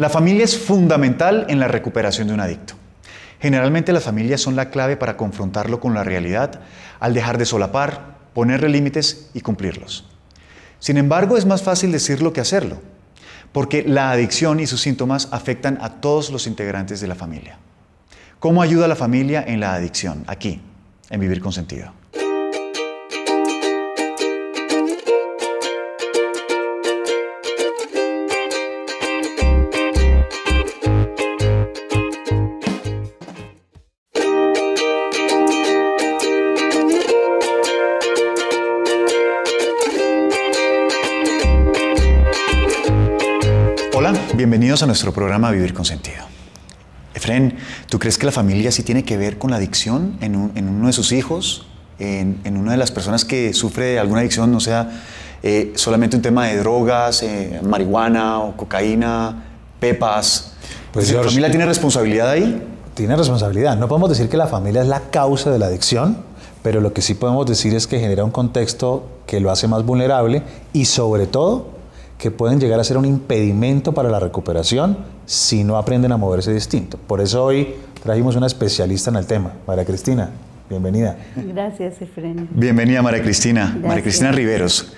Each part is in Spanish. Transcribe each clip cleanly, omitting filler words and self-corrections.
La familia es fundamental en la recuperación de un adicto. Generalmente las familias son la clave para confrontarlo con la realidad al dejar de solapar, ponerle límites y cumplirlos. Sin embargo, es más fácil decirlo que hacerlo, porque la adicción y sus síntomas afectan a todos los integrantes de la familia. ¿Cómo ayuda a la familia en la adicción? Aquí, en Vivir con Sentido. Hola, bienvenidos a nuestro programa Vivir con Sentido. Efren, ¿tú crees que la familia sí tiene que ver con la adicción en uno de sus hijos? En una de las personas que sufre de alguna adicción, no sea solamente un tema de drogas, marihuana o cocaína, pepas. Pues ¿la familia tiene responsabilidad ahí? Tiene responsabilidad. No podemos decir que la familia es la causa de la adicción, pero lo que sí podemos decir es que genera un contexto que lo hace más vulnerable y sobre todo que pueden llegar a ser un impedimento para la recuperación si no aprenden a moverse distinto. Por eso hoy trajimos una especialista en el tema, María Cristina. Bienvenida. Gracias, Efren. Bienvenida, María Cristina. Gracias. María Cristina Riveros.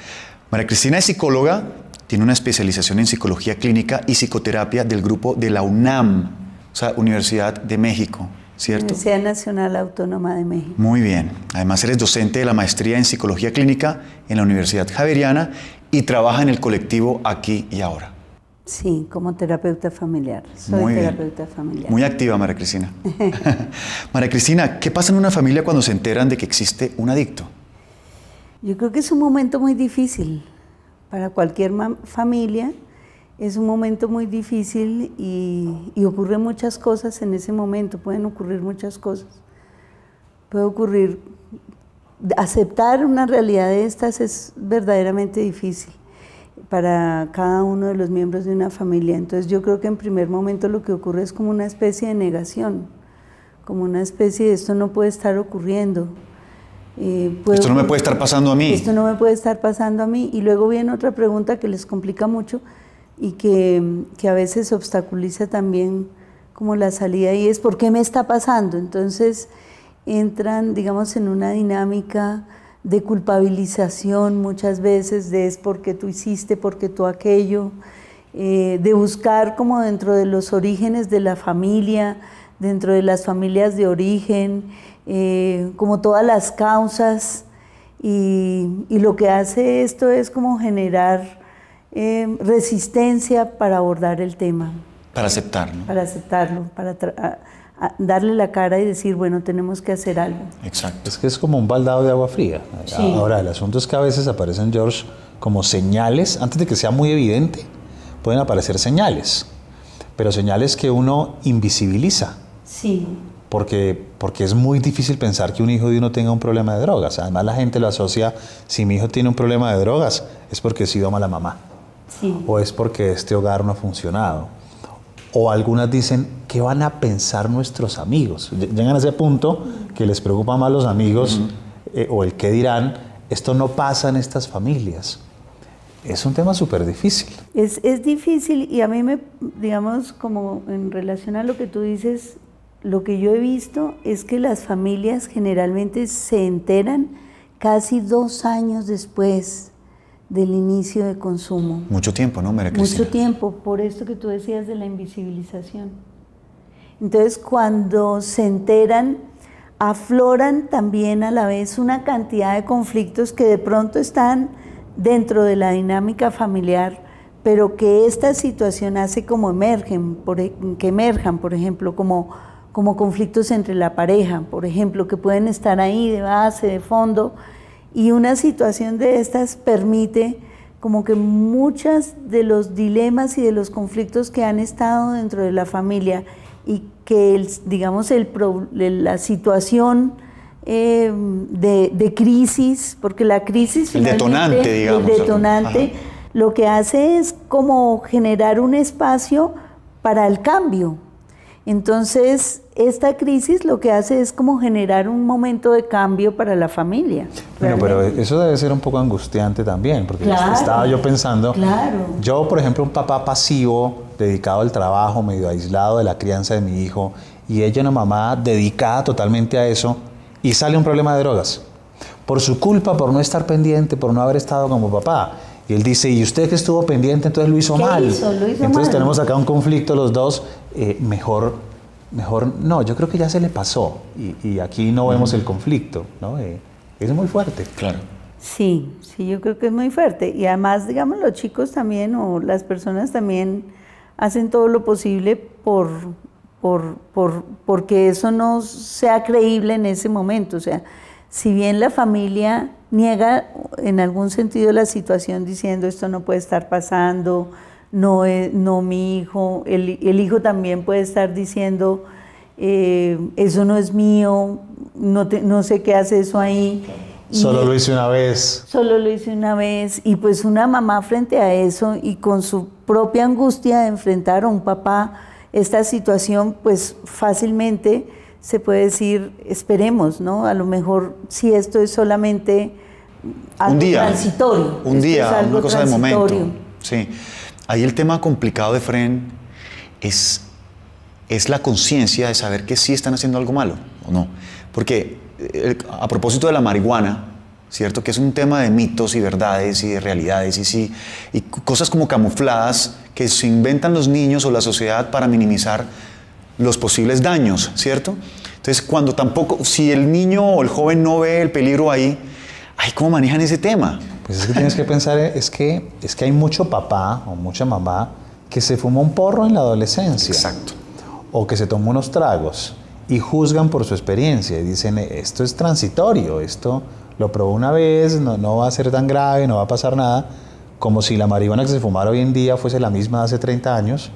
María Cristina es psicóloga, tiene una especialización en psicología clínica y psicoterapia del grupo de la UNAM, o sea, Universidad de México, ¿cierto? Universidad Nacional Autónoma de México. Muy bien. Además, eres docente de la maestría en psicología clínica en la Universidad Javeriana y trabaja en el colectivo Aquí y Ahora. Sí, como terapeuta familiar. Soy terapeuta familiar. Muy activa, María Cristina. María Cristina, ¿qué pasa en una familia cuando se enteran de que existe un adicto? Yo creo que es un momento muy difícil para cualquier familia. Es un momento muy difícil y ocurren muchas cosas en ese momento. Pueden ocurrir muchas cosas. Puede ocurrir... Aceptar una realidad de estas es verdaderamente difícil para cada uno de los miembros de una familia. Entonces yo creo que en primer momento lo que ocurre es como una especie de negación, como una especie de esto no puede estar ocurriendo. Esto no me puede estar pasando a mí. Esto no me puede estar pasando a mí. Y luego viene otra pregunta que les complica mucho y que a veces obstaculiza también como la salida y es ¿por qué me está pasando? Entonces entran, digamos, en una dinámica de culpabilización muchas veces, de es porque tú hiciste, porque tú aquello, de buscar como dentro de los orígenes de la familia, dentro de las familias de origen, como todas las causas, y lo que hace esto es como generar resistencia para abordar el tema. Para aceptarlo. Para aceptarlo, para darle la cara y decir, bueno, tenemos que hacer algo. Exacto. Es que es como un baldado de agua fría. Sí. Ahora, el asunto es que a veces aparecen, George, como señales, antes de que sea muy evidente, pueden aparecer señales, pero señales que uno invisibiliza. Sí. Porque es muy difícil pensar que un hijo de uno tenga un problema de drogas. Además, la gente lo asocia, si mi hijo tiene un problema de drogas, es porque he sido mala mamá. Sí. O es porque este hogar no ha funcionado. O algunas dicen, ¿qué van a pensar nuestros amigos? Llegan a ese punto que les preocupa más los amigos o el qué dirán. Esto no pasa en estas familias. Es un tema súper difícil. Es difícil y a mí digamos, como en relación a lo que tú dices, lo que yo he visto es que las familias generalmente se enteran casi 2 años después del inicio de consumo. Mucho tiempo, ¿no, María Cristina? Mucho tiempo, por esto que tú decías de la invisibilización. Entonces, cuando se enteran, afloran también a la vez una cantidad de conflictos que de pronto están dentro de la dinámica familiar, pero que esta situación hace como que emerjan, por ejemplo, como conflictos entre la pareja, por ejemplo, que pueden estar ahí de base, de fondo, y una situación de estas permite como que muchos de los dilemas y de los conflictos que han estado dentro de la familia y que, digamos, la situación de crisis, porque la crisis... El detonante, digamos. El detonante, lo que hace es como generar un espacio para el cambio. Entonces, esta crisis lo que hace es como generar un momento de cambio para la familia. Bueno, pero eso debe ser un poco angustiante también, porque claro, estaba yo pensando, claro. Yo por ejemplo un papá pasivo, dedicado al trabajo, medio aislado de la crianza de mi hijo, y ella una mamá dedicada totalmente a eso, y sale un problema de drogas, por su culpa, por no estar pendiente, por no haber estado como papá. Y él dice, ¿y usted que estuvo pendiente entonces lo hizo mal? Lo hizo entonces mal. Tenemos acá un conflicto los dos, mejor no, yo creo que ya se le pasó y aquí no vemos el conflicto, ¿no? Es muy fuerte. Claro. Sí, yo creo que es muy fuerte. Y además, digamos, los chicos también o las personas también hacen todo lo posible porque eso no sea creíble en ese momento. O sea, si bien la familia niega en algún sentido la situación diciendo esto no puede estar pasando, no mi hijo, el hijo también puede estar diciendo eso no es mío, no sé qué hace eso ahí. Solo lo hice una vez. Solo lo hice una vez. Y pues una mamá frente a eso y con su propia angustia de enfrentar a un papá esta situación, pues fácilmente se puede decir, esperemos, ¿no? A lo mejor si esto es solamente algo un día, transitorio. Un día, una cosa de momento. Sí. Ahí el tema complicado de Fren es la conciencia de saber que sí están haciendo algo malo o no. Porque a propósito de la marihuana, ¿cierto? Que es un tema de mitos y verdades y de realidades y cosas como camufladas que se inventan los niños o la sociedad para minimizar los posibles daños, ¿cierto? Entonces, si el niño o el joven no ve el peligro ahí, ¿cómo manejan ese tema? Pues es que tienes que pensar, es que hay mucho papá o mucha mamá que se fuma un porro en la adolescencia. Exacto. O que se toma unos tragos y juzgan por su experiencia y dicen, esto es transitorio, esto lo probó una vez, no va a ser tan grave, no va a pasar nada, como si la marihuana que se fumara hoy en día fuese la misma de hace 30 años,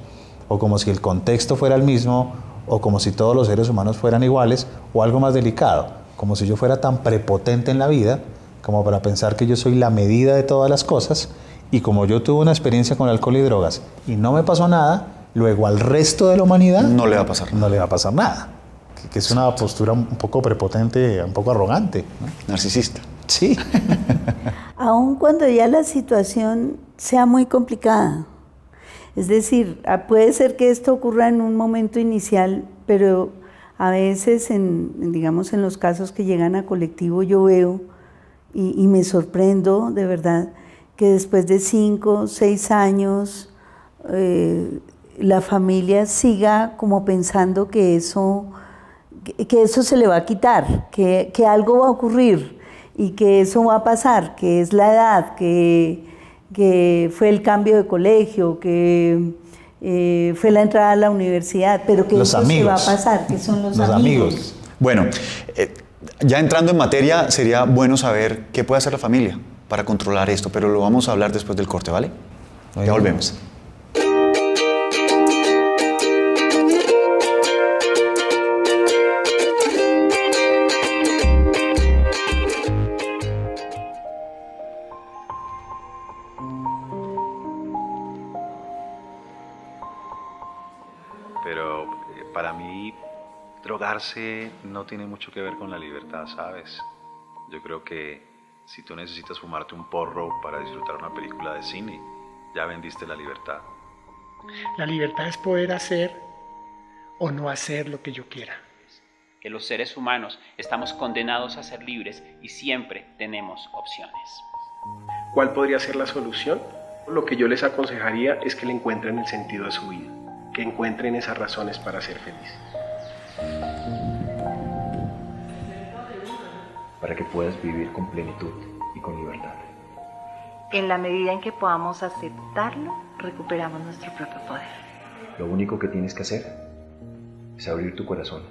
o como si el contexto fuera el mismo, o como si todos los seres humanos fueran iguales, o algo más delicado, como si yo fuera tan prepotente en la vida, como para pensar que yo soy la medida de todas las cosas, y como yo tuve una experiencia con alcohol y drogas, y no me pasó nada, luego al resto de la humanidad no le va a pasar nada. No le va a pasar nada. Que es una postura un poco prepotente, un poco arrogante, ¿no? Narcisista. Sí. Aun cuando ya la situación sea muy complicada. Es decir, puede ser que esto ocurra en un momento inicial, pero a veces, digamos, en los casos que llegan a colectivo, yo veo y me sorprendo de verdad que después de 5, 6 años la familia siga como pensando que eso se le va a quitar, que algo va a ocurrir y que eso va a pasar, que es la edad, que fue el cambio de colegio, que fue la entrada a la universidad, pero que eso se va a pasar, que son los amigos. Bueno, ya entrando en materia, sería bueno saber qué puede hacer la familia para controlar esto, pero lo vamos a hablar después del corte, ¿vale? Ya volvemos. Pero para mí, drogarse no tiene mucho que ver con la libertad, ¿sabes? Yo creo que si tú necesitas fumarte un porro para disfrutar una película de cine, ya vendiste la libertad. La libertad es poder hacer o no hacer lo que yo quiera. Que los seres humanos estamos condenados a ser libres y siempre tenemos opciones. ¿Cuál podría ser la solución? Lo que yo les aconsejaría es que le encuentren el sentido de su vida, que encuentren esas razones para ser felices. Para que puedas vivir con plenitud y con libertad. En la medida en que podamos aceptarlo, recuperamos nuestro propio poder. Lo único que tienes que hacer es abrir tu corazón.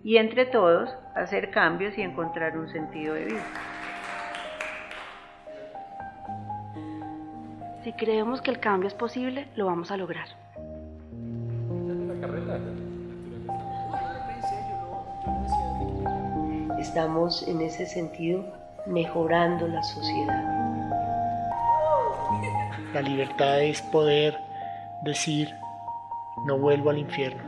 Y entre todos, hacer cambios y encontrar un sentido de vida. Si creemos que el cambio es posible, lo vamos a lograr. Estamos en ese sentido mejorando la sociedad. La libertad es poder decir, no vuelvo al infierno.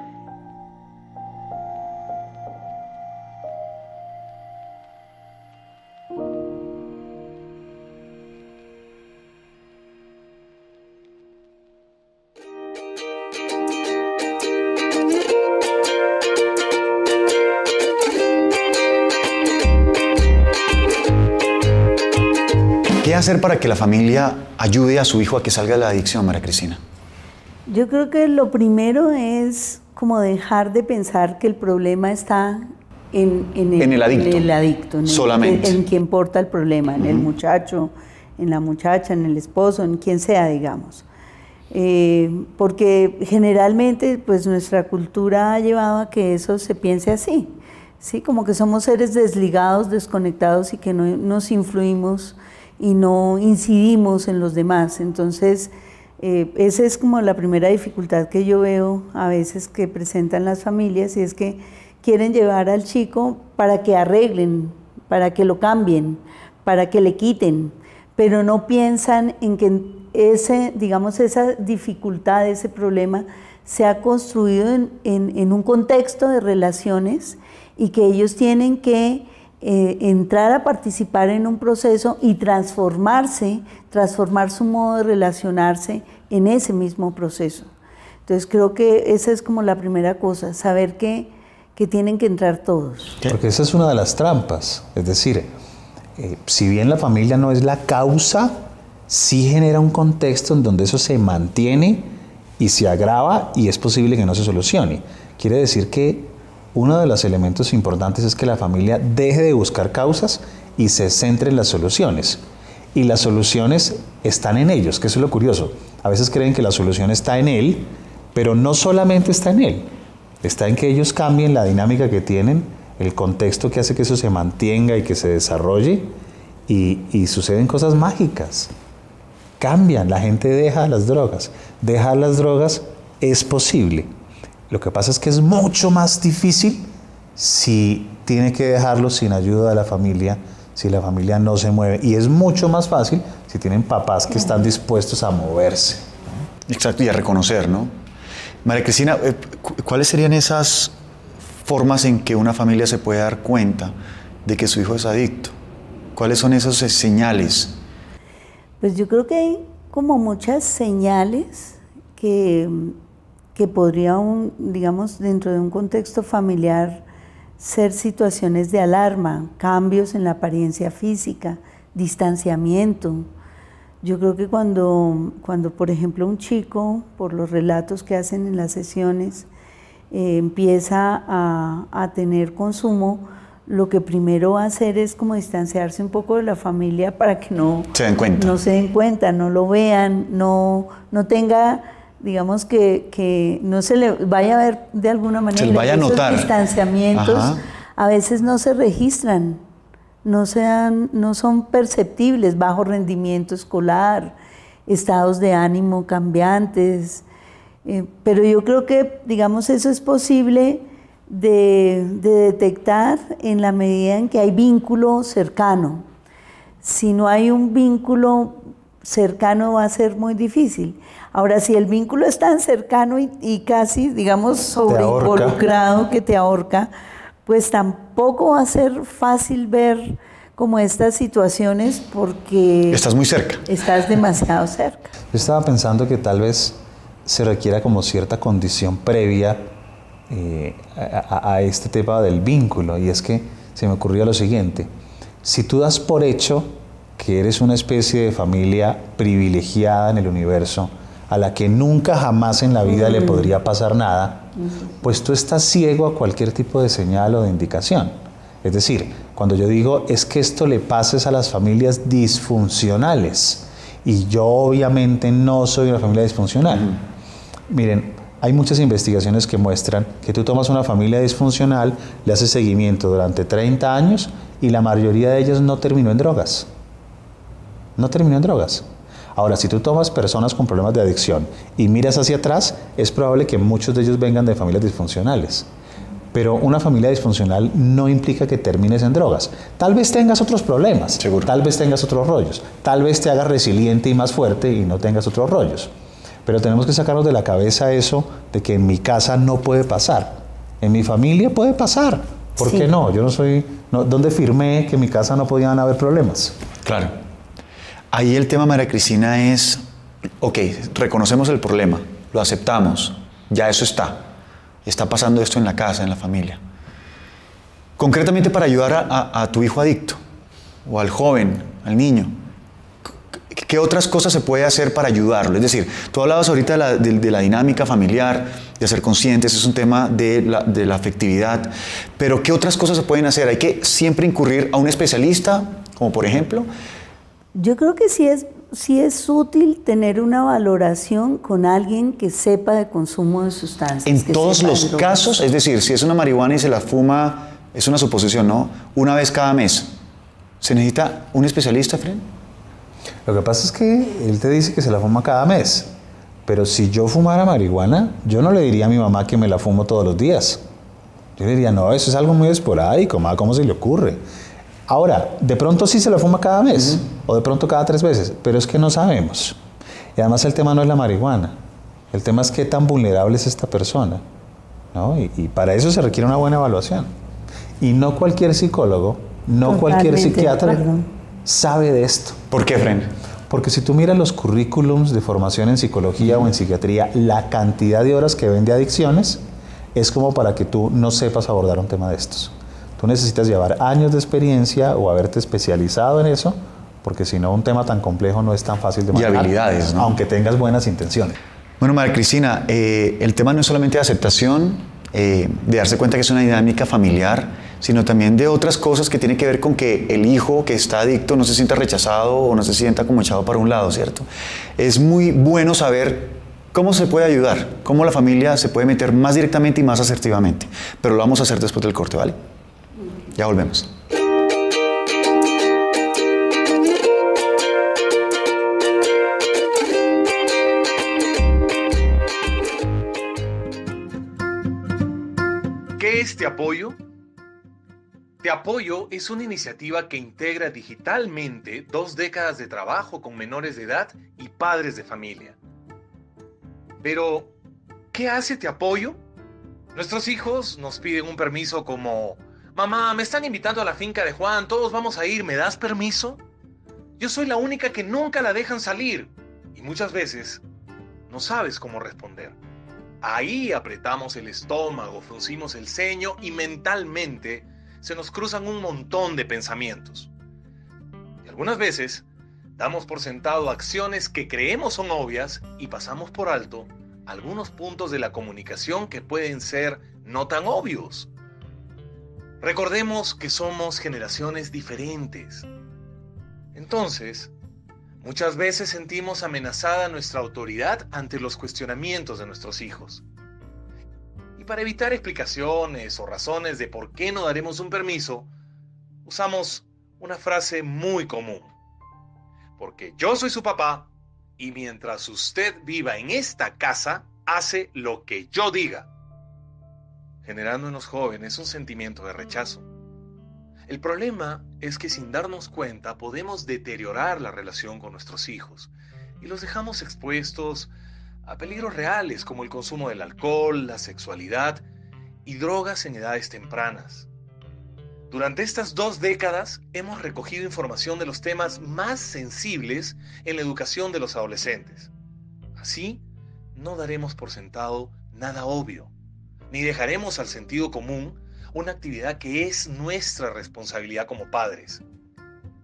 ¿Qué hacer para que la familia ayude a su hijo a que salga de la adicción, María Cristina? Yo creo que lo primero es como dejar de pensar que el problema está en el adicto, solamente. En quien porta el problema, en el muchacho, en la muchacha, en el esposo, en quien sea, digamos. Porque generalmente pues nuestra cultura ha llevado a que eso se piense así, ¿sí? Como que somos seres desligados, desconectados y que no nos influimos y no incidimos en los demás. Entonces, esa es como la primera dificultad que yo veo a veces que presentan las familias, y es que quieren llevar al chico para que arreglen, para que lo cambien, para que le quiten, pero no piensan en que esa dificultad, ese problema se ha construido en un contexto de relaciones y que ellos tienen que entrar a participar en un proceso y transformar su modo de relacionarse en ese mismo proceso. Entonces creo que esa es como la primera cosa, saber que tienen que entrar todos. Porque esa es una de las trampas, es decir, si bien la familia no es la causa, sí genera un contexto en donde eso se mantiene y se agrava y es posible que no se solucione. Quiere decir que uno de los elementos importantes es que la familia deje de buscar causas y se centre en las soluciones. Y las soluciones están en ellos, que eso es lo curioso. A veces creen que la solución está en él, pero no solamente está en él. Está en que ellos cambien la dinámica que tienen, el contexto que hace que eso se mantenga y que se desarrolle, y suceden cosas mágicas. Cambian, la gente deja las drogas. Dejar las drogas es posible. Lo que pasa es que es mucho más difícil si tiene que dejarlo sin ayuda de la familia, si la familia no se mueve. Y es mucho más fácil si tienen papás que están dispuestos a moverse. Exacto, y a reconocer, ¿no? María Cristina, ¿cuáles serían esas formas en que una familia se puede dar cuenta de que su hijo es adicto? ¿Cuáles son esas señales? Pues yo creo que hay como muchas señales que podrían, digamos, dentro de un contexto familiar, ser situaciones de alarma, cambios en la apariencia física, distanciamiento. Yo creo que cuando por ejemplo, un chico, por los relatos que hacen en las sesiones, empieza a tener consumo, lo que primero va a hacer es como distanciarse un poco de la familia para que no se den cuenta, no lo vean, no tenga, digamos, que no se le vaya a ver de alguna manera. Se le vaya a notar. Esos distanciamientos a veces no se registran, no son perceptibles, bajo rendimiento escolar, estados de ánimo cambiantes, pero yo creo que, digamos, eso es posible de detectar en la medida en que hay vínculo cercano. Si no hay un vínculo cercano va a ser muy difícil. Ahora, si el vínculo es tan cercano y casi, digamos, sobreinvolucrado que te ahorca, pues tampoco va a ser fácil ver como estas situaciones porque estás muy cerca. Estás demasiado cerca. Yo estaba pensando que tal vez se requiera como cierta condición previa a este tema del vínculo, y es que se me ocurría lo siguiente: si tú das por hecho que eres una especie de familia privilegiada en el universo, a la que nunca jamás en la vida le podría pasar nada, pues tú estás ciego a cualquier tipo de señal o de indicación. Es decir, cuando yo digo es que esto le pases a las familias disfuncionales, y yo obviamente no soy una familia disfuncional. Miren, hay muchas investigaciones que muestran que tú tomas una familia disfuncional, le haces seguimiento durante 30 años y la mayoría de ellas no terminó en drogas. No terminó en drogas. Ahora, si tú tomas personas con problemas de adicción y miras hacia atrás, es probable que muchos de ellos vengan de familias disfuncionales. Pero una familia disfuncional no implica que termines en drogas. Tal vez tengas otros problemas, seguro. Tal vez tengas otros rollos, tal vez te hagas resiliente y más fuerte y no tengas otros rollos. Pero tenemos que sacarnos de la cabeza eso de que en mi casa no puede pasar. En mi familia puede pasar. ¿Por qué no? Yo no soy... ¿Dónde firmé que en mi casa no podían haber problemas? Claro. Ahí el tema, María Cristina, es, ok, reconocemos el problema, lo aceptamos, ya eso está pasando esto en la casa, en la familia. Concretamente, para ayudar a tu hijo adicto, o al joven, al niño, ¿Qué otras cosas se puede hacer para ayudarlo? Es decir, tú hablabas ahorita de la dinámica familiar, de ser conscientes, es un tema de la afectividad, pero ¿qué otras cosas se pueden hacer? ¿Hay que siempre incurrir a un especialista, como por ejemplo? Yo creo que sí es útil tener una valoración con alguien que sepa de consumo de sustancias. En todos los casos, es decir, si es una marihuana y se la fuma, es una suposición, ¿no? Una vez cada mes. ¿Se necesita un especialista, Fred? Lo que pasa es que él te dice que se la fuma cada mes, pero si yo fumara marihuana, yo no le diría a mi mamá que me la fumo todos los días. Yo le diría, no, eso es algo muy esporádico, ma, ¿cómo se le ocurre? Ahora, de pronto sí se la fuma cada mes, o de pronto cada 3 veces, pero es que no sabemos. Y además el tema no es la marihuana, el tema es qué tan vulnerable es esta persona, ¿no? Y para eso se requiere una buena evaluación. Y no cualquier psicólogo, no cualquier psiquiatra sabe de esto. ¿Por qué, Fren? Porque si tú miras los currículums de formación en psicología o en psiquiatría, la cantidad de horas que ven de adicciones es como para que tú no sepas abordar un tema de estos. Tú necesitas llevar años de experiencia o haberte especializado en eso, porque si no, un tema tan complejo no es tan fácil de manejar. Y habilidades, ¿no? Aunque tengas buenas intenciones. Bueno, María Cristina, el tema no es solamente de aceptación, de darse cuenta que es una dinámica familiar, sino también de otras cosas que tienen que ver con que el hijo que está adicto no se sienta rechazado o no se sienta como echado para un lado, ¿cierto? Es muy bueno saber cómo se puede ayudar, cómo la familia se puede meter más directamente y más asertivamente, pero lo vamos a hacer después del corte, ¿vale? Ya volvemos. ¿Qué es Te Apoyo? Te Apoyo es una iniciativa que integra digitalmente 2 décadas de trabajo con menores de edad y padres de familia. Pero, ¿qué hace Te Apoyo? Nuestros hijos nos piden un permiso como: mamá, me están invitando a la finca de Juan, todos vamos a ir, ¿me das permiso? Yo soy la única que nunca la dejan salir y muchas veces no sabes cómo responder. Ahí apretamos el estómago, fruncimos el ceño y mentalmente se nos cruzan un montón de pensamientos. Y algunas veces damos por sentado acciones que creemos son obvias y pasamos por alto algunos puntos de la comunicación que pueden ser no tan obvios. Recordemos que somos generaciones diferentes. Entonces, muchas veces sentimos amenazada nuestra autoridad ante los cuestionamientos de nuestros hijos. Y para evitar explicaciones o razones de por qué no daremos un permiso, usamos una frase muy común. Porque yo soy su papá y mientras usted viva en esta casa, hace lo que yo diga, generando en los jóvenes un sentimiento de rechazo. El problema es que sin darnos cuenta podemos deteriorar la relación con nuestros hijos y los dejamos expuestos a peligros reales como el consumo del alcohol, la sexualidad y drogas en edades tempranas. Durante estas 2 décadas hemos recogido información de los temas más sensibles en la educación de los adolescentes. Así, no daremos por sentado nada obvio, ni dejaremos al sentido común una actividad que es nuestra responsabilidad como padres.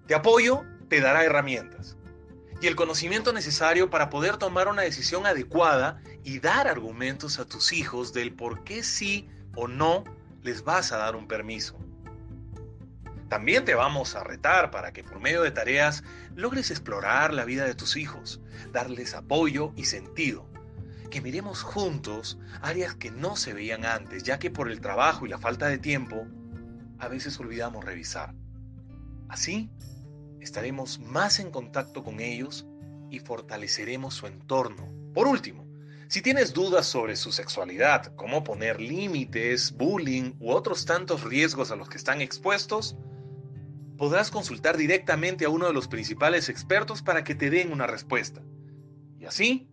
Te Apoyo te dará herramientas y el conocimiento necesario para poder tomar una decisión adecuada y dar argumentos a tus hijos del por qué sí o no les vas a dar un permiso. También te vamos a retar para que por medio de tareas logres explorar la vida de tus hijos, darles apoyo y sentido. Que miremos juntos áreas que no se veían antes, ya que por el trabajo y la falta de tiempo, a veces olvidamos revisar. Así, estaremos más en contacto con ellos y fortaleceremos su entorno. Por último, si tienes dudas sobre su sexualidad, cómo poner límites, bullying u otros tantos riesgos a los que están expuestos, podrás consultar directamente a uno de los principales expertos para que te den una respuesta. Y así,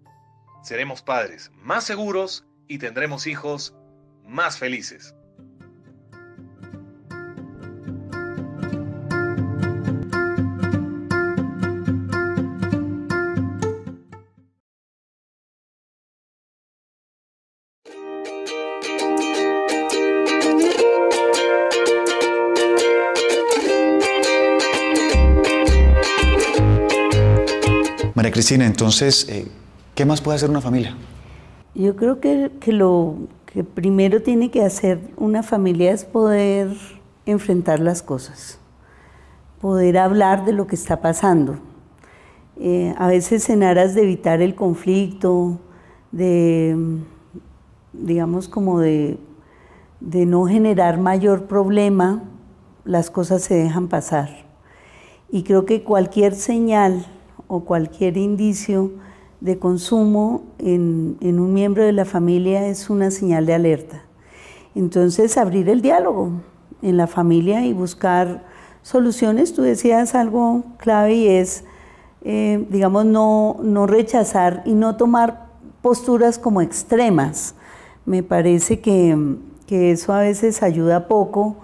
seremos padres más seguros y tendremos hijos más felices. María Cristina, entonces, ¿qué más puede hacer una familia? Yo creo que lo que primero tiene que hacer una familia es poder enfrentar las cosas, poder hablar de lo que está pasando. A veces en aras de evitar el conflicto, digamos como de no generar mayor problema, las cosas se dejan pasar. Y creo que cualquier señal o cualquier indicio de consumo en un miembro de la familia es una señal de alerta. Entonces, abrir el diálogo en la familia y buscar soluciones. Tú decías algo clave y es, digamos, no rechazar y no tomar posturas como extremas. Me parece que eso a veces ayuda poco,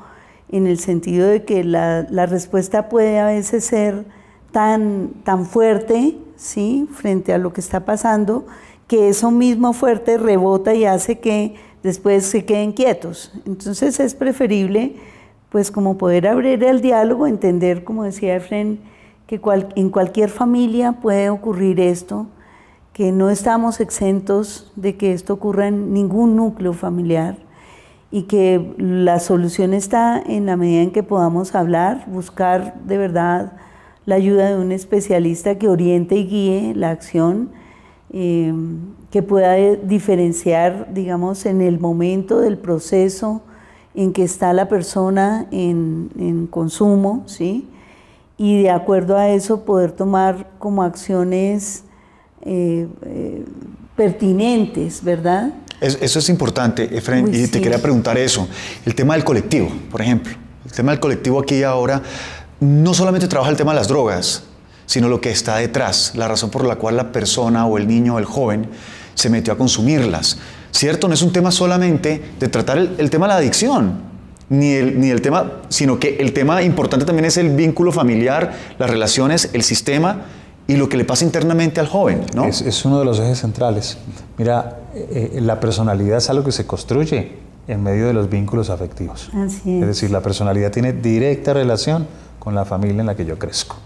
en el sentido de que la respuesta puede a veces ser tan fuerte, ¿sí?, frente a lo que está pasando, que eso mismo fuerte rebota y hace que después se queden quietos. Entonces es preferible, pues, como poder abrir el diálogo, entender, como decía Efren, que en cualquier familia puede ocurrir esto, que no estamos exentos de que esto ocurra en ningún núcleo familiar, y que la solución está en la medida en que podamos hablar, buscar de verdad la ayuda de un especialista que oriente y guíe la acción, que pueda diferenciar, digamos, en el momento del proceso en que está la persona en consumo, ¿sí? Y de acuerdo a eso poder tomar como acciones pertinentes, ¿verdad? Eso es importante, Efren, y te quería preguntar eso. El tema del colectivo, por ejemplo. El tema del colectivo aquí y ahora no solamente trabaja el tema de las drogas, sino lo que está detrás, la razón por la cual la persona o el niño o el joven se metió a consumirlas. ¿Cierto? No es un tema solamente de tratar el tema de la adicción, ni el tema, sino que el tema importante también es el vínculo familiar, las relaciones, el sistema y lo que le pasa internamente al joven, ¿no? Es uno de los ejes centrales. Mira, la personalidad es algo que se construye en medio de los vínculos afectivos. Así es. Es decir, la personalidad tiene directa relación con la familia en la que yo crezco,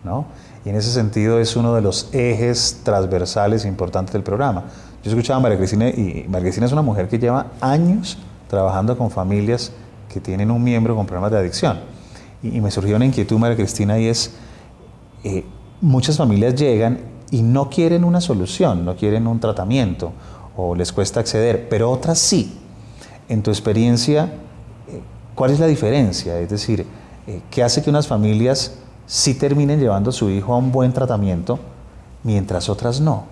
¿no? Y en ese sentido es uno de los ejes transversales importantes del programa. Yo escuchaba a María Cristina, y María Cristina es una mujer que lleva años trabajando con familias que tienen un miembro con problemas de adicción. Y me surgió una inquietud, María Cristina, y es, muchas familias llegan y no quieren una solución, no quieren un tratamiento, o les cuesta acceder, pero otras sí. En tu experiencia, ¿cuál es la diferencia? Es decir, ¿qué hace que unas familias sí terminen llevando a su hijo a un buen tratamiento, mientras otras no?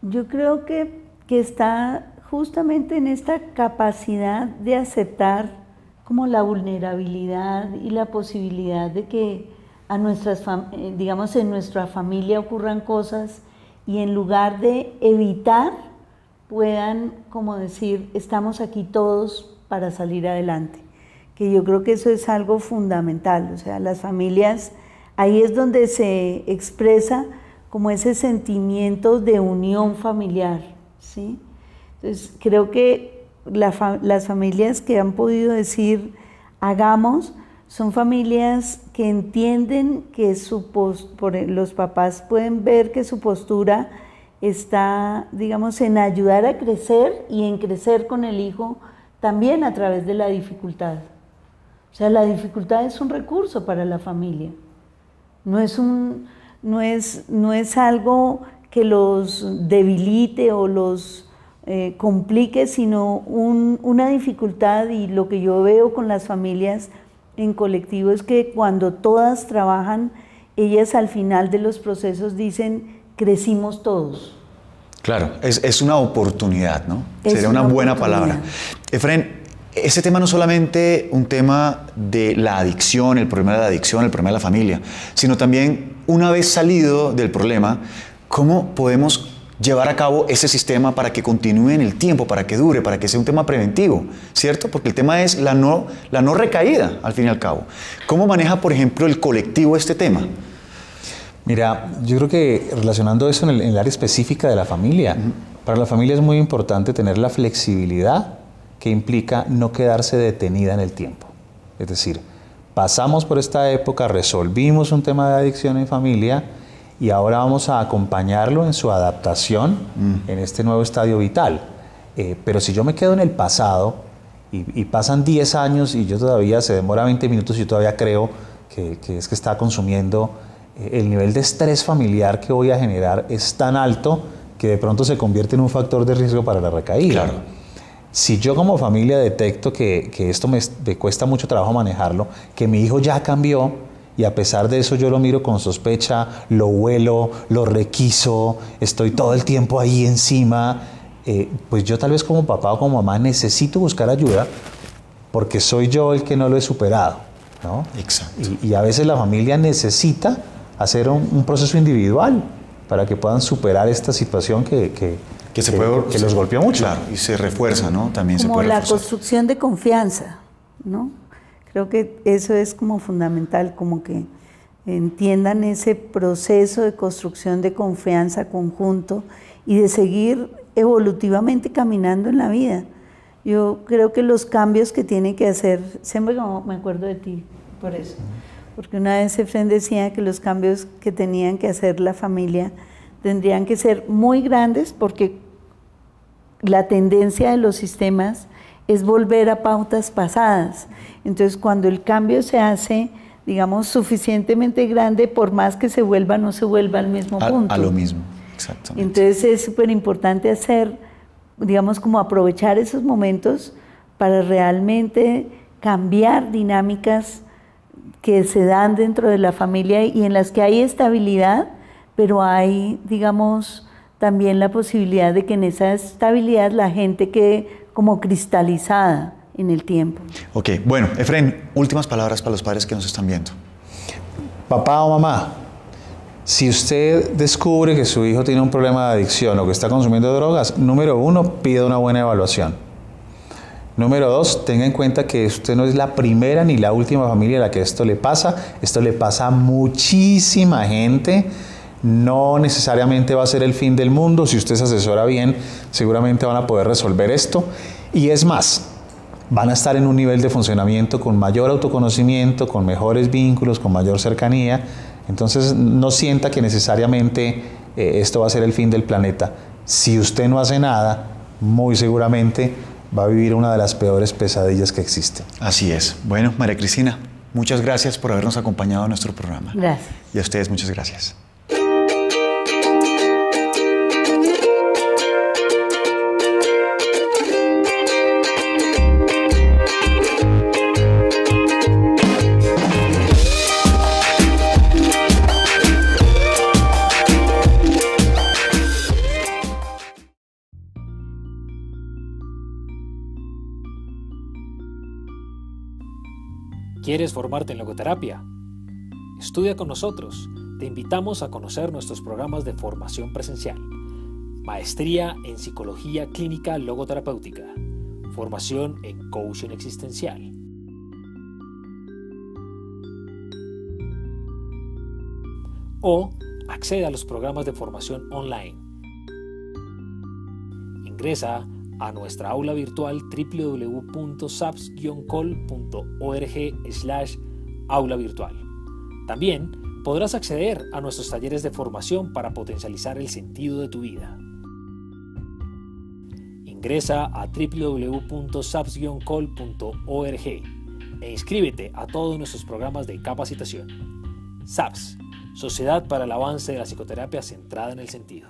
Yo creo que está justamente en esta capacidad de aceptar como la vulnerabilidad y la posibilidad de que a digamos, en nuestra familia ocurran cosas y en lugar de evitar, puedan como decir, estamos aquí todos para salir adelante. Que yo creo que eso es algo fundamental. O sea, las familias, ahí es donde se expresa como ese sentimiento de unión familiar, ¿sí? Entonces, creo que las familias que han podido decir, hagamos, son familias que entienden que los papás pueden ver que su postura está, digamos, en ayudar a crecer y en crecer con el hijo también a través de la dificultad. O sea, la dificultad es un recurso para la familia. No es algo que los debilite o los complique, sino una dificultad, y lo que yo veo con las familias en colectivo es que cuando todas trabajan, ellas al final de los procesos dicen, crecimos todos. Claro, es una oportunidad, ¿no? Sería una buena palabra. Efren, ese tema no es solamente un tema de la adicción, el problema de la adicción, el problema de la familia, sino también, una vez salido del problema, ¿cómo podemos llevar a cabo ese sistema para que continúe en el tiempo, para que dure, para que sea un tema preventivo, ¿cierto? Porque el tema es la no recaída, al fin y al cabo. ¿Cómo maneja, por ejemplo, el colectivo este tema? Mira, yo creo que relacionando eso en el área específica de la familia, para la familia es muy importante tener la flexibilidad que implica no quedarse detenida en el tiempo. Es decir, pasamos por esta época, resolvimos un tema de adicción en familia y ahora vamos a acompañarlo en su adaptación en este nuevo estadio vital. Pero si yo me quedo en el pasado y pasan 10 años y yo todavía, se demora 20 minutos y yo todavía creo que es que está consumiendo, el nivel de estrés familiar que voy a generar es tan alto que de pronto se convierte en un factor de riesgo para la recaída. Claro. Si yo como familia detecto que esto me cuesta mucho trabajo manejarlo, que mi hijo ya cambió y a pesar de eso yo lo miro con sospecha, lo huelo, lo requiso, estoy todo el tiempo ahí encima, pues yo tal vez como papá o como mamá necesito buscar ayuda porque soy yo el que no lo he superado, ¿no? Exacto. Y a veces la familia necesita hacer un proceso individual para que puedan superar esta situación que los golpeó mucho. Claro, y se refuerza, ¿no? También como se puede la reforzar. construcción de confianza, ¿no? Creo que eso es como fundamental, como que entiendan ese proceso de construcción de confianza conjunto y de seguir evolutivamente caminando en la vida. Yo creo que los cambios que tiene que hacer, siempre me acuerdo de ti por eso, porque una vez Efrén decía que los cambios que tenían que hacer la familia tendrían que ser muy grandes porque la tendencia de los sistemas es volver a pautas pasadas. Entonces, cuando el cambio se hace, digamos, suficientemente grande, por más que se vuelva, no se vuelva al mismo punto. A lo mismo, exactamente. Entonces, es súper importante hacer, digamos, como aprovechar esos momentos para realmente cambiar dinámicas que se dan dentro de la familia y en las que hay estabilidad, pero hay, digamos, también la posibilidad de que en esa estabilidad la gente quede como cristalizada en el tiempo. Ok, bueno, Efrén, últimas palabras para los padres que nos están viendo. Papá o mamá, si usted descubre que su hijo tiene un problema de adicción o que está consumiendo drogas, número 1, pida una buena evaluación. Número 2, tenga en cuenta que usted no es la primera ni la última familia a la que esto le pasa a muchísima gente. No necesariamente va a ser el fin del mundo. Si usted se asesora bien, seguramente van a poder resolver esto. Y es más, van a estar en un nivel de funcionamiento con mayor autoconocimiento, con mejores vínculos, con mayor cercanía. Entonces, no sienta que necesariamente esto va a ser el fin del planeta. Si usted no hace nada, muy seguramente va a vivir una de las peores pesadillas que existen. Así es. Bueno, María Cristina, muchas gracias por habernos acompañado en nuestro programa. Gracias. Y a ustedes, muchas gracias. ¿Quieres formarte en logoterapia? Estudia con nosotros. Te invitamos a conocer nuestros programas de formación presencial. Maestría en Psicología Clínica Logoterapéutica. Formación en Coaching Existencial. O accede a los programas de formación online. Ingresa a nuestra aula virtual www.saps-col.org/aula virtual. También podrás acceder a nuestros talleres de formación para potencializar el sentido de tu vida. Ingresa a www.saps-col.org e inscríbete a todos nuestros programas de capacitación. SAPS, Sociedad para el Avance de la Psicoterapia Centrada en el Sentido.